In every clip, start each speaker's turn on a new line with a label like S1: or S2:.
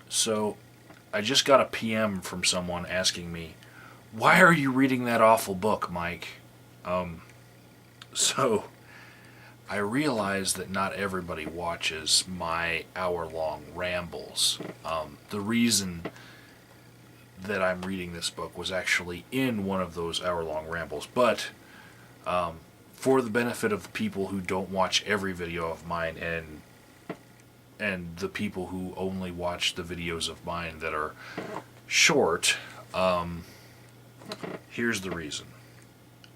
S1: So I just got a PM from someone asking me, "Why are you reading that awful book, Mike?" So I realize that not everybody watches my hour-long rambles. The reason that I'm reading this book was actually in one of those hour-long rambles, but for the benefit of the people who don't watch every video of mine and the people who only watch the videos of mine that are short, here's the reason.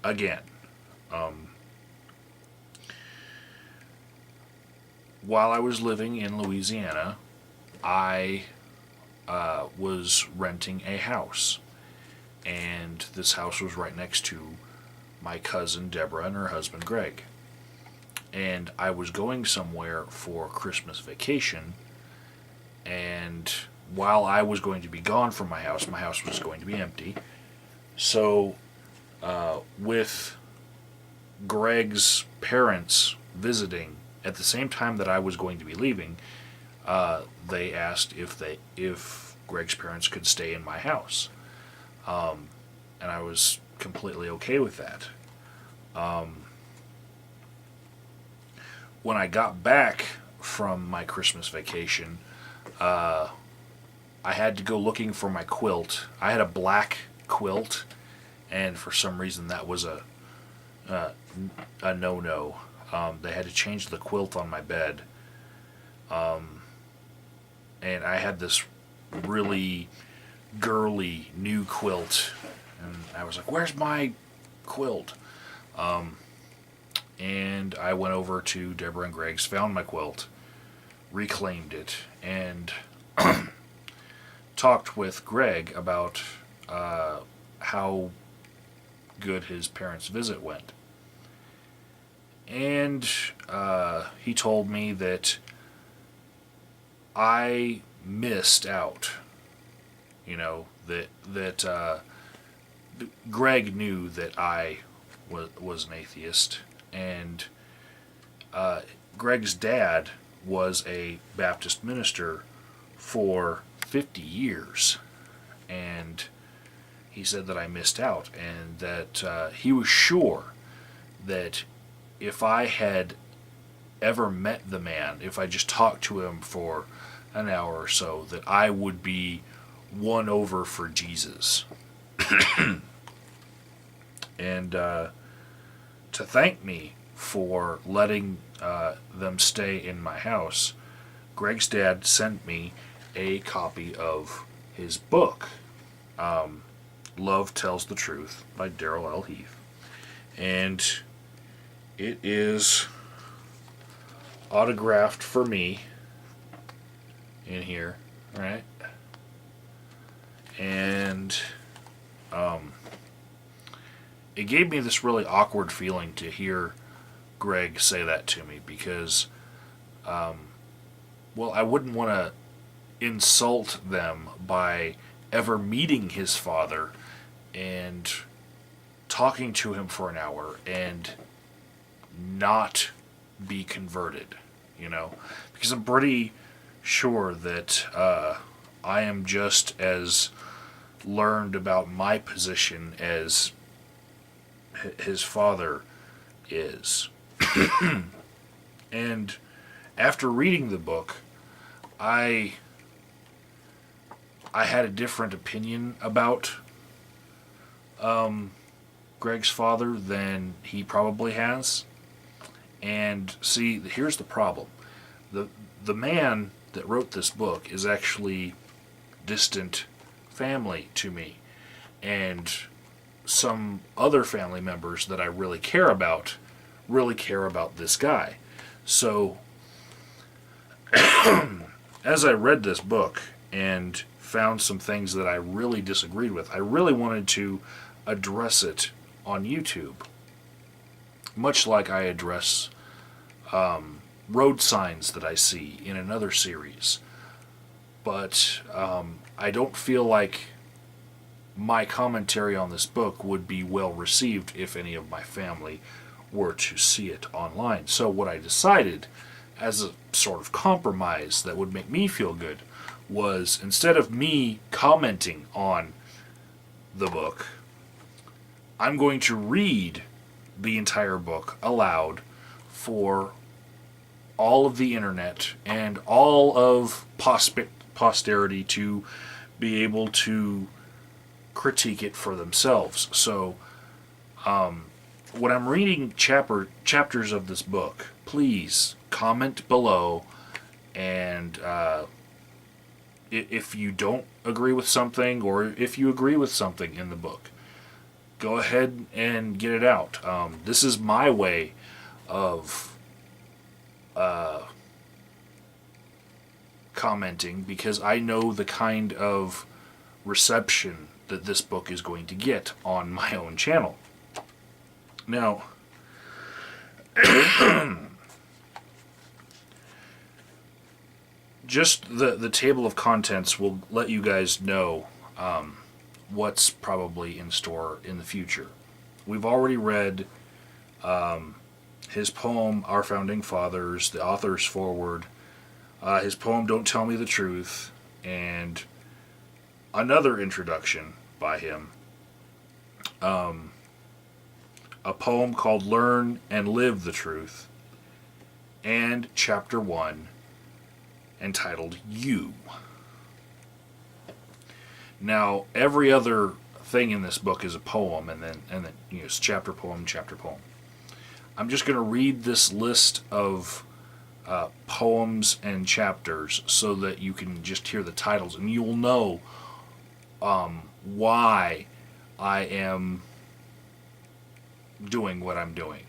S1: Again, while I was living in Louisiana, I was renting a house. And this house was right next to my cousin Deborah and her husband Greg. And I was going somewhere for Christmas vacation, and while I was going to be gone from my house was going to be empty. So, with Greg's parents visiting at the same time that I was going to be leaving, they asked if Greg's parents could stay in my house, and I was completely okay with that. When I got back from my Christmas vacation, I had to go looking for my quilt. I had a black quilt, and for some reason that was a no-no. They had to change the quilt on my bed. And I had this really girly new quilt, and I was like, "Where's my quilt?" And I went over to Deborah and Greg's, found my quilt, reclaimed it, and talked with Greg about how good his parents' visit went. And he told me that I missed out. You know, that Greg knew that I was an atheist, and Greg's dad was a Baptist minister for 50 years, and he said that I missed out, and that he was sure that if I had ever met the man, if I just talked to him for an hour or so, that I would be won over for Jesus. And to thank me for letting them stay in my house, Greg's dad sent me a copy of his book, Love Tells the Truth by Daryl L. Heath. And it is autographed for me in here, right? And it gave me this really awkward feeling to hear Greg say that to me, because well, I wouldn't want to insult them by ever meeting his father and talking to him for an hour and not be converted, you know, because I'm pretty sure that I am just as learned about my position as his father is. And after reading the book, I had a different opinion about Greg's father than he probably has. And see, here's the problem. The man that wrote this book is actually distant family to me. And some other family members that I really care about this guy. So, as I read this book and found some things that I really disagreed with, I really wanted to address it on YouTube. Much like I address road signs that I see in another series. But I don't feel like my commentary on this book would be well received if any of my family were to see it online. So what I decided as a sort of compromise that would make me feel good, was instead of me commenting on the book, I'm going to read the entire book aloud for all of the internet and all of posterity to be able to critique it for themselves. So, when I'm reading chapters of this book, please comment below, and if you don't agree with something, or if you agree with something in the book, go ahead and get it out. This is my way of commenting, because I know the kind of reception that this book is going to get on my own channel. Now, just the table of contents will let you guys know what's probably in store in the future. We've already read his poem, Our Founding Fathers, the author's foreword, his poem, Don't Tell Me the Truth, and another introduction by him, a poem called Learn and Live the Truth, and chapter 1 entitled You. Now, every other thing in this book is a poem, and then it's chapter poem. I'm just going to read this list of poems and chapters so that you can just hear the titles, and you'll know why I am doing what I'm doing.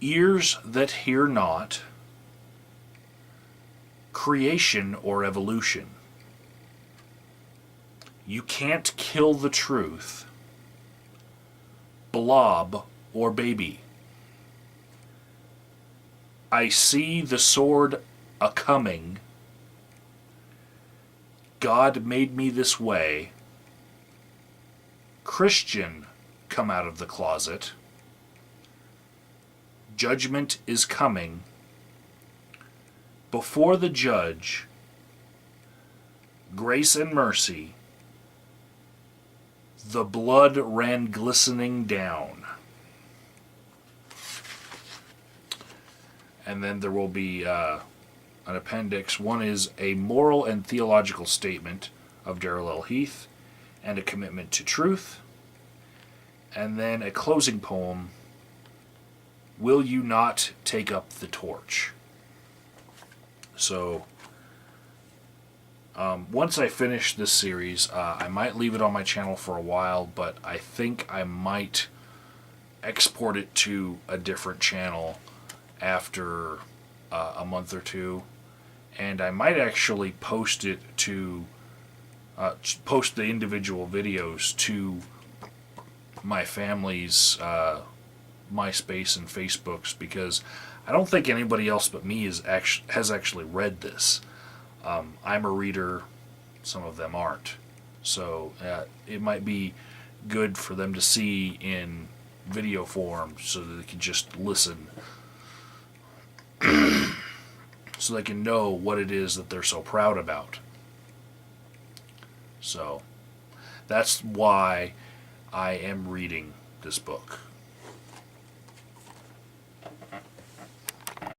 S1: Ears that hear not, creation or evolution. You can't kill the truth, blob or baby. I see the sword a-coming. God made me this way. Christian, come out of the closet. Judgment is coming. Before the judge, grace and mercy, the blood ran glistening down. And then there will be an appendix. One is a moral and theological statement of Darrell L. Heath and a commitment to truth. And then a closing poem, Will You Not Take Up the Torch? So, once I finish this series, I might leave it on my channel for a while, but I think I might export it to a different channel after a month or two, and I might actually post it to post the individual videos to my family's MySpace and Facebooks, because I don't think anybody else but me has actually read this. I'm a reader, some of them aren't, so it might be good for them to see in video form so that they can just listen, so they can know what it is that they're so proud about. So that's why I am reading this book.